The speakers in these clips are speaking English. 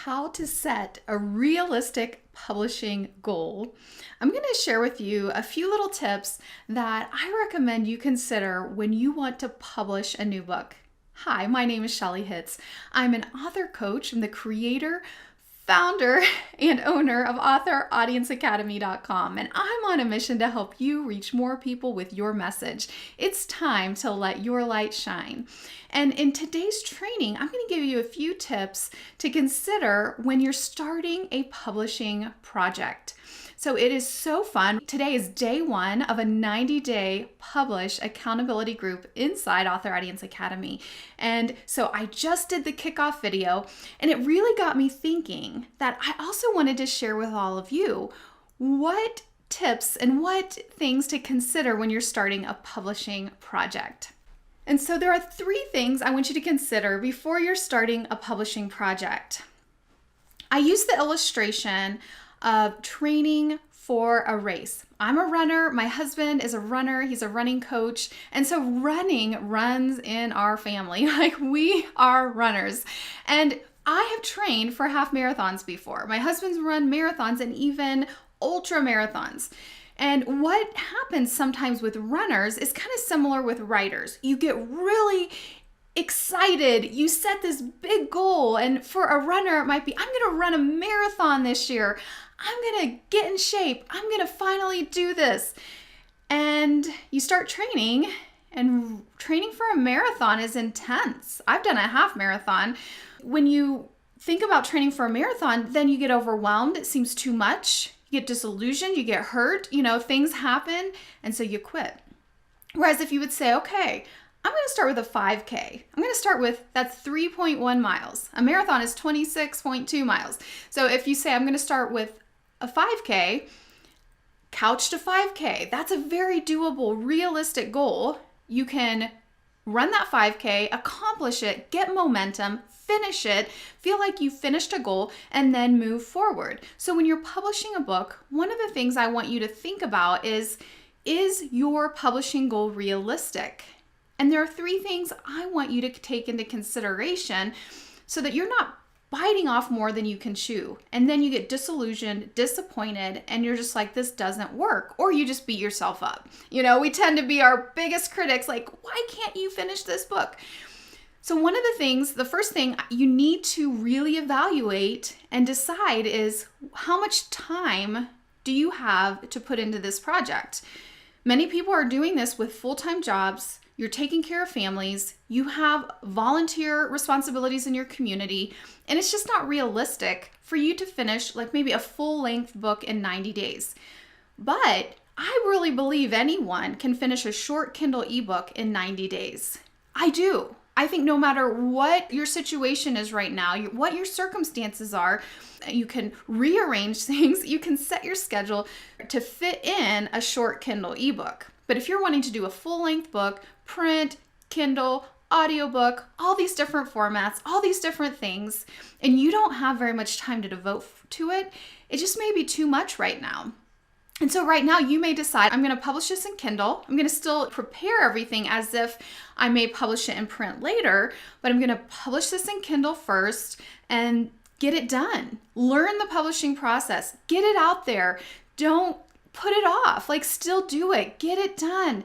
how to set a realistic publishing goal, I'm going to share with you a few little tips that I recommend you consider when you want to publish a new book. Hi, my name is Shelley Hitz. I'm an author coach. I'm the creator, founder, and owner of AuthorAudienceAcademy.com, and I'm on a mission to help you reach more people with your message. It's time to let your light shine. And in today's training, I'm going to give you a few tips to consider when you're starting a publishing project. So it is so fun. Today is day one of a 90-day publish accountability group inside Author Audience Academy. And so I just did the kickoff video, and it really got me thinking that I also wanted to share with all of you what tips and what things to consider when you're starting a publishing project. And so there are 3 things I want you to consider before you're starting a publishing project. I use the illustration of training for a race. I'm a runner. My husband is a runner. He's a running coach. And so running runs in our family. Like, we are runners. And I have trained for half marathons before. My husband's run marathons and even ultra marathons. And what happens sometimes with runners is kind of similar with writers. You get really excited. You set this big goal. And for a runner, it might be, I'm going to run a marathon this year. I'm going to get in shape. I'm going to finally do this. And you start training, and training for a marathon is intense. I've done a half marathon. When you think about training for a marathon, then you get overwhelmed. It seems too much. You get disillusioned. You get hurt. Things happen. And so you quit. Whereas if you would say, okay, I'm going to start with a 5K. I'm going to start with, that's 3.1 miles. A marathon is 26.2 miles. So if you say, I'm going to start with a 5K, couch to 5K, that's a very doable, realistic goal. You can run that 5K, accomplish it, get momentum, finish it, feel like you finished a goal, and then move forward. So when you're publishing a book, one of the things I want you to think about is your publishing goal realistic? And there are 3 things I want you to take into consideration so that you're not biting off more than you can chew. And then you get disillusioned, disappointed, and you're just like, this doesn't work. Or you just beat yourself up. We tend to be our biggest critics, like, why can't you finish this book? So one of the things, the first thing you need to really evaluate and decide is, how much time do you have to put into this project? Many people are doing this with full-time jobs. You're taking care of families, you have volunteer responsibilities in your community, and it's just not realistic for you to finish like maybe a full-length book in 90 days. But I really believe anyone can finish a short Kindle ebook in 90 days. I do. I think no matter what your situation is right now, what your circumstances are, you can rearrange things, you can set your schedule to fit in a short Kindle ebook. But if you're wanting to do a full-length book, print, Kindle, audiobook, all these different formats, all these different things, and you don't have very much time to devote to it, it just may be too much right now. And so right now you may decide, I'm going to publish this in Kindle. I'm going to still prepare everything as if I may publish it in print later, but I'm going to publish this in Kindle first and get it done. Learn the publishing process. Get it out there. Don't put it off. Still do it. Get it done.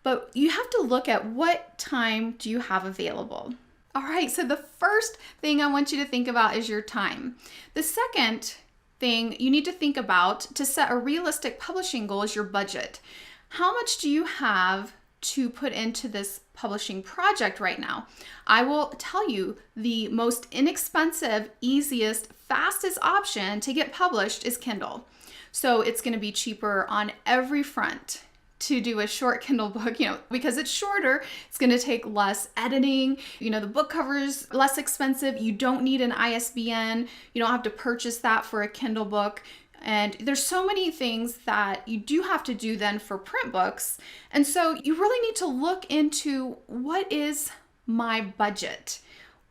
But you have to look at what time do you have available. All right, so the first thing I want you to think about is your time. The second thing you need to think about to set a realistic publishing goal is your budget. How much do you have to put into this publishing project right now? I will tell you the most inexpensive, easiest, fastest option to get published is Kindle. So it's going to be cheaper on every front to do a short Kindle book, because it's shorter, it's going to take less editing. The book cover is less expensive. You don't need an ISBN. You don't have to purchase that for a Kindle book. And there's so many things that you do have to do then for print books. And so you really need to look into, what is my budget?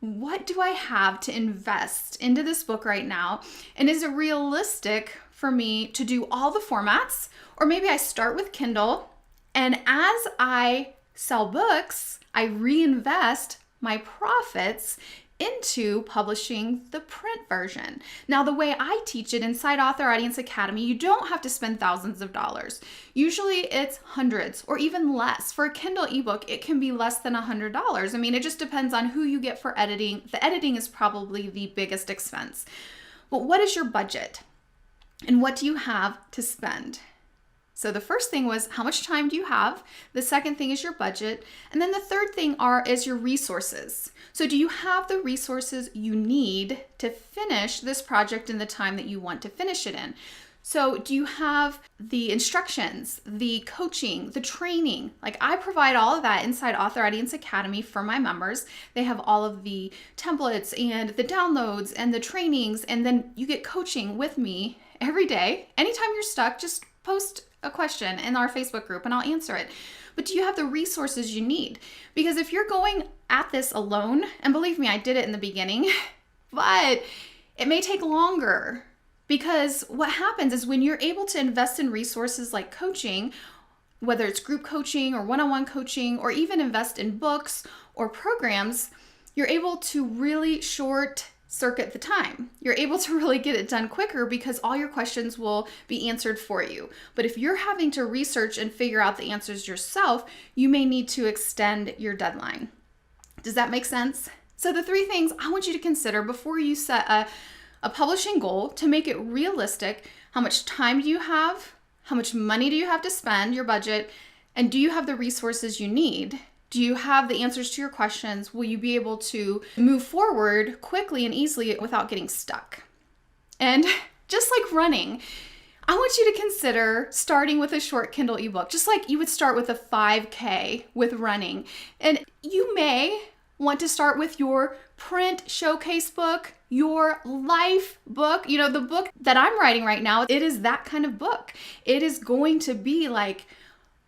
What do I have to invest into this book right now? And is it realistic for me to do all the formats? Or maybe I start with Kindle, and as I sell books, I reinvest my profits into publishing the print version. Now, the way I teach it inside Author Audience Academy, you don't have to spend thousands of dollars. Usually it's hundreds or even less. For a Kindle ebook, it can be less than $100. I mean, it just depends on who you get for editing. The editing is probably the biggest expense. But what is your budget? And what do you have to spend? So the first thing was, how much time do you have? The second thing is your budget. And then the third thing is your resources. So do you have the resources you need to finish this project in the time that you want to finish it in? So do you have the instructions, the coaching, the training? Like, I provide all of that inside Author Audience Academy for my members. They have all of the templates and the downloads and the trainings, and then you get coaching with me every day. Anytime you're stuck, just post a question in our Facebook group and I'll answer it. But do you have the resources you need? Because if you're going at this alone, and believe me, I did it in the beginning, but it may take longer, because what happens is when you're able to invest in resources like coaching, whether it's group coaching or one-on-one coaching, or even invest in books or programs, you're able to really short circuit the time. You're able to really get it done quicker because all your questions will be answered for you. But if you're having to research and figure out the answers yourself, you may need to extend your deadline. Does that make sense? So the three things I want you to consider before you set a publishing goal to make it realistic: how much time do you have? How much money do you have to spend, your budget? And do you have the resources you need? Do you have the answers to your questions? Will you be able to move forward quickly and easily without getting stuck? And just like running, I want you to consider starting with a short Kindle ebook, just like you would start with a 5K with running. And you may want to start with your print showcase book, your life book. You know, the book that I'm writing right now, it is that kind of book. It is going to be like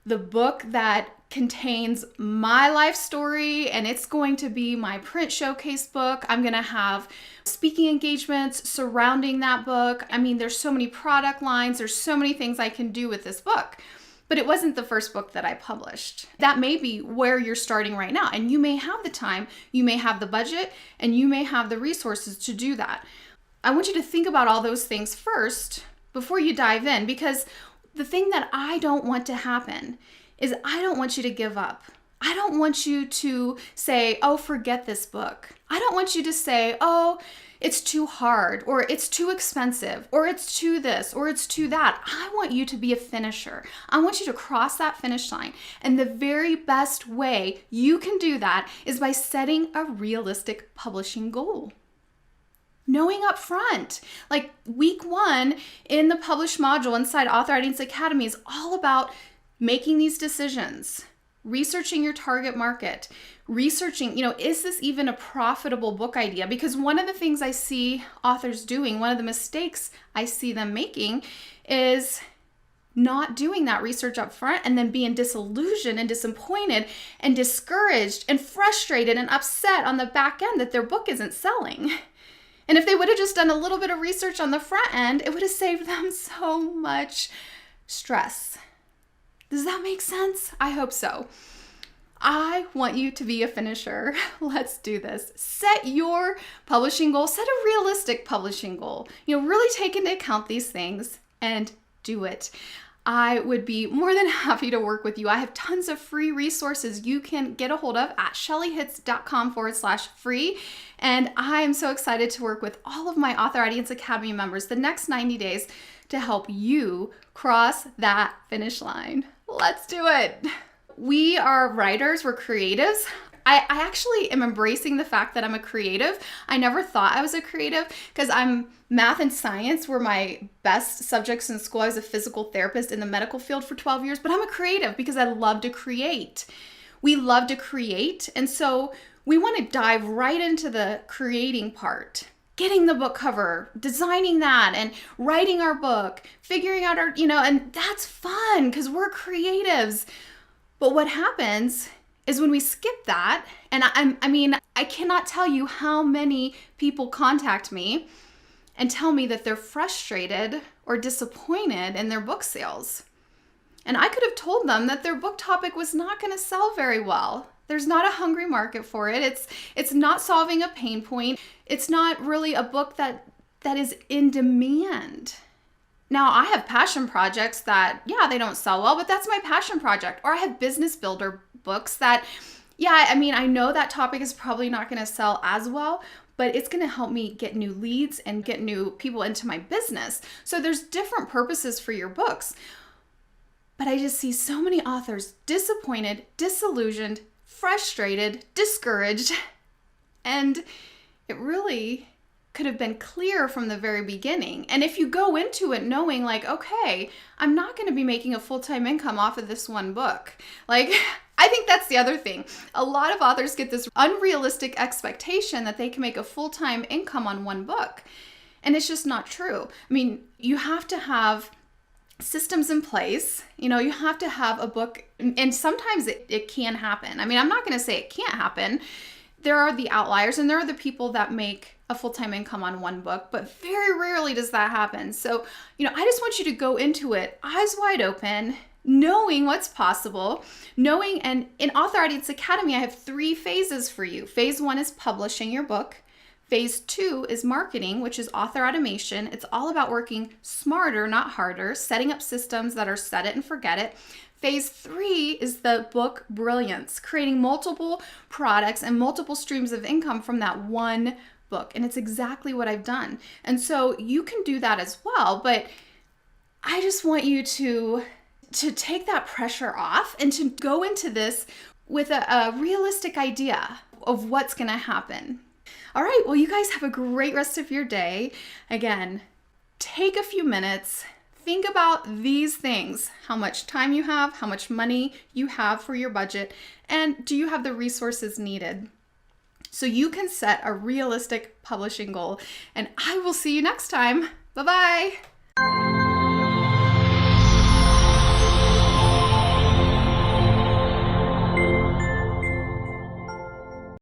the book that contains my life story, and it's going to be my print showcase book. I'm going to have speaking engagements surrounding that book. I mean, there's so many product lines. There's so many things I can do with this book. But it wasn't the first book that I published. That may be where you're starting right now. And you may have the time, you may have the budget, and you may have the resources to do that. I want you to think about all those things first before you dive in, because the thing that I don't want to happen is I don't want you to give up. I don't want you to say, oh, forget this book. I don't want you to say, oh, it's too hard, or it's too expensive, or it's too this, or it's too that. I want you to be a finisher. I want you to cross that finish line. And the very best way you can do that is by setting a realistic publishing goal. Knowing up front, like week 1 in the publish module inside Author Audience Academy is all about making these decisions, researching your target market, researching, is this even a profitable book idea? Because one of the things I see authors doing, one of the mistakes I see them making is not doing that research up front and then being disillusioned and disappointed and discouraged and frustrated and upset on the back end that their book isn't selling. And if they would have just done a little bit of research on the front end, it would have saved them so much stress. Does that make sense? I hope so. I want you to be a finisher. Let's do this. Set your publishing goal. Set a realistic publishing goal. Really take into account these things and do it. I would be more than happy to work with you. I have tons of free resources you can get a hold of at shelleyhitz.com/free. And I am so excited to work with all of my Author Audience Academy members the next 90 days to help you cross that finish line. Let's do it. We are writers, we're creatives. I actually am embracing the fact that I'm a creative. I never thought I was a creative because math and science were my best subjects in school. I was a physical therapist in the medical field for 12 years, but I'm a creative because I love to create. We love to create, and so we want to dive right into the creating part. Getting the book cover, designing that, and writing our book, figuring out our, and that's fun because we're creatives. But what happens is when we skip that, and I cannot tell you how many people contact me and tell me that they're frustrated or disappointed in their book sales. And I could have told them that their book topic was not going to sell very well. There's not a hungry market for it. It's not solving a pain point. It's not really a book that is in demand. Now, I have passion projects that, yeah, they don't sell well, but that's my passion project. Or I have business builder books that, yeah, I mean, I know that topic is probably not going to sell as well, but it's going to help me get new leads and get new people into my business. So there's different purposes for your books. But I just see so many authors disappointed, disillusioned, frustrated, discouraged, and it really could have been clear from the very beginning. And if you go into it knowing like, okay, I'm not going to be making a full-time income off of this one book. Like, I think that's the other thing. A lot of authors get this unrealistic expectation that they can make a full-time income on one book. And it's just not true. I mean, you have to have systems in place. You know, you have to have a book, and sometimes it can happen. I mean, I'm not going to say it can't happen. There are the outliers, and there are the people that make a full-time income on one book, but very rarely does that happen. So, you know, I just want you to go into it eyes wide open, knowing what's possible, knowing, and in Author Audience Academy, I have 3 phases for you. Phase 1 is publishing your book. Phase 2 is marketing, which is author automation. It's all about working smarter, not harder, setting up systems that are set it and forget it. Phase 3 is the book brilliance, creating multiple products and multiple streams of income from that one book. And it's exactly what I've done. And so you can do that as well. But I just want you to take that pressure off and to go into this with a realistic idea of what's going to happen. All right, well, you guys have a great rest of your day. Again, take a few minutes, think about these things, how much time you have, how much money you have for your budget, and do you have the resources needed? So you can set a realistic publishing goal, and I will see you next time. Bye-bye.